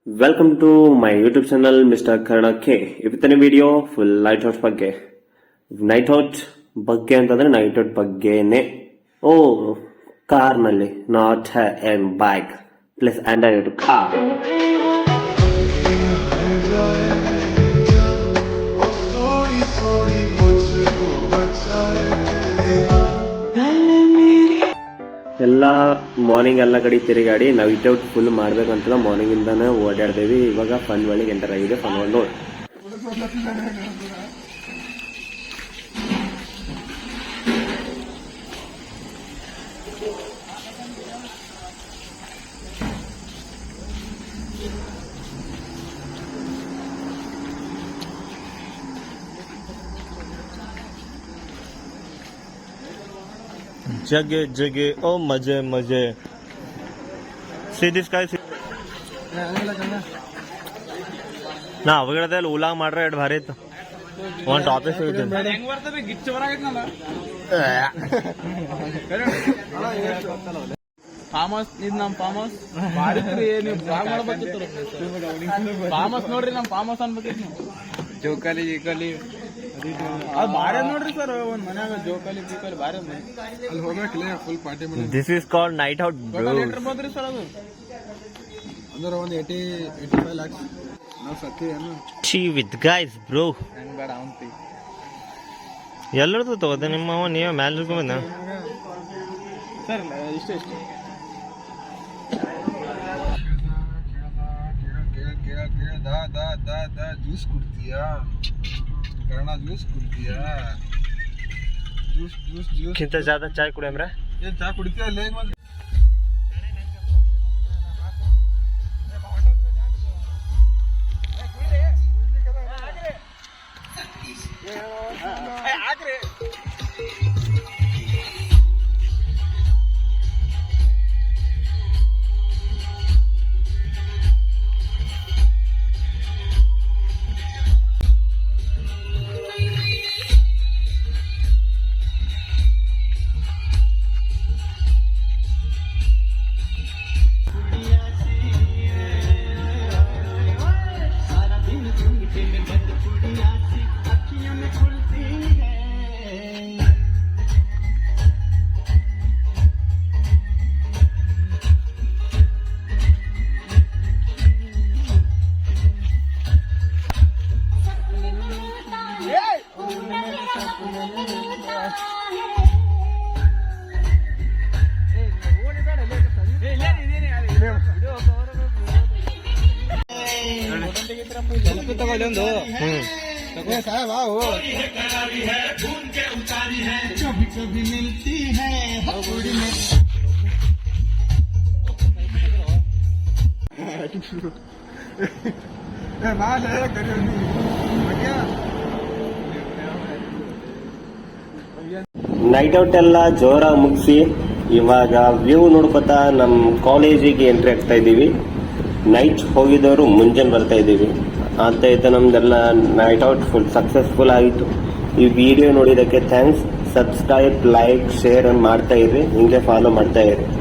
Welcome to my YouTube channel mister Karna ಕೆ. ಇವತ್ತಿನ video full night out ಬಗ್ಗೆ. Night out ಬಗ್ಗೆ ಅಂತಂದ್ರೆ ನೈಟ್ ಔಟ್ ಬಗ್ಗೆನೆ. ಓ, ಕಾರ್ನಲ್ಲಿ, not an bike plus android car. ಎಲ್ಲ ಮಾರ್ನಿಂಗ್ ಎಲ್ಲ ಕಡೆ ತಿರುಗಾಡಿ ನೈಟ್ ಔಟ್ ಫುಲ್ ಮಾಡ್ಬೇಕಂತ ಮಾರ್ನಿಂಗ್ ಇಂದಾನೆ ಓಡಾಡ್ದೇವಿ. ಇವಾಗ ಫನ್ ಒಳಗೆ ಎಂಟರ್ ಆಗಿದೆ. ಫನ್ ಒಳಗೆ ನೋಡಿ. जगे जगे ओ मजे मजे. See this guy. ನಾ ಅವಾಗದಲ್ಲಿ ಉಲಾ ಮಾಡ್ರೆ ಎರಡು ಭಾರಿ ಇತ್ತು. ಒಂದು ಟಾಪಿಕ್ ಫಾರ್ಮ್ ಹೌಸ್ ಇದು ನಮ್ಮ ಫಾರ್ಮ್ ಹೌಸ್ ಮಾಡಿದ್ರಿ ನೀವು ಬ್ಲಾಗ್ ಮಾಡ್ಬೇಕಿತ್ತು. ಫಾರ್ಮ್ ಹೌಸ್ ನೋಡ್ರಿ, ನಮ್ಮ ಫಾರ್ಮ್ ಹೌಸ್ ಅನ್ಬೇಕಿತ್ತು ನೀವು. ಜೋಕಾಲಿ ಗಿಕಾಲಿ ಅದು ಬಾರಿ ನೋಡ್ರಿ ಸರ್. ಒಂದ್ ಮನ್ಯಾಗ ಜೋಕಾಲಿ ಗಿಕಾಲಿ ಬಾರಿ ಅಲ್ಲಿ ಹೋಗ್ಬೇಕಿಲ್ಲ. ಫುಲ್ ಪಾರ್ಟಿ ಮಾಡಿ. This is called night out bro. ಇರ್ಬೋದ್ರಿ ಸರ್ ಅದು. ಅಂದ್ರೆ ಒಂದು 85 lakhs ನಾವು ಸತ್ತಿ ಏನು ಛೀ ವಿತ್ ಗೈಸ್ ಬ್ರೋ. ಹೆಂಗ್ ಬೇಡ ಅಂತಿ ಎಲ್ಲರದು ತಗೋದೆ ನಿಮ್ಮ ನೀವೇ ಮ್ಯಾಲೆ ಇರ್ಕೊಂಬಂದ ಸರ್. ಇಷ್ಟೇ ಜ್ಯೂಸ್ ಕುಡ್ತೀಯಾ ಕರ್ಣ? ಜ್ಯೂಸ್ ಕುಡ್ತೀಯಾ? ಜ್ಯೂಸ್ ಜ್ಯೂಸ್ ಜ್ಯೂಸ್ ಕಿಂತ ಜ್ಯಾದ ಚಾಯ್ ಕುಡಿಯಮ್ರೆ. ಏನ್ ಚಾ ಕುಡಿತೀಯ? ಅಲ್ಲೇ ನೈಟ್ ಔಟ್ ಎಲ್ಲ ಜೋರಾಗಿ ಮುಗಿಸಿ ಇವಾಗ ವ್ಯೂ ನೋಡ್ಕೊತಾ ನಮ್ಮ ಕಾಲೇಜಿಗೆ ಎಂಟ್ರಿ ಆಗ್ತಾ ಇದ್ದೀವಿ. ನೈಟ್ ಹೋಗಿದವರು ಮುಂಜಾನೆ ಬರ್ತಾ ಇದ್ದೀವಿ ಅಂತ ಇತ್ತು. ನಮ್ದೆಲ್ಲ ನೈಟ್ ಔಟ್ ಫುಲ್ ಸಕ್ಸಸ್ಫುಲ್ ಆಯಿತು. ಈ ವಿಡಿಯೋ ನೋಡಿದ್ದಕ್ಕೆ ಥ್ಯಾಂಕ್ಸ್. ಸಬ್ಸ್ಕ್ರೈಬ್, ಲೈಕ್, ಶೇರ್ ಮಾಡ್ತಾ ಇರ್ರಿ. ಹಿಂಗೆ ಫಾಲೋ ಮಾಡ್ತಾ ಇರ್ರಿ.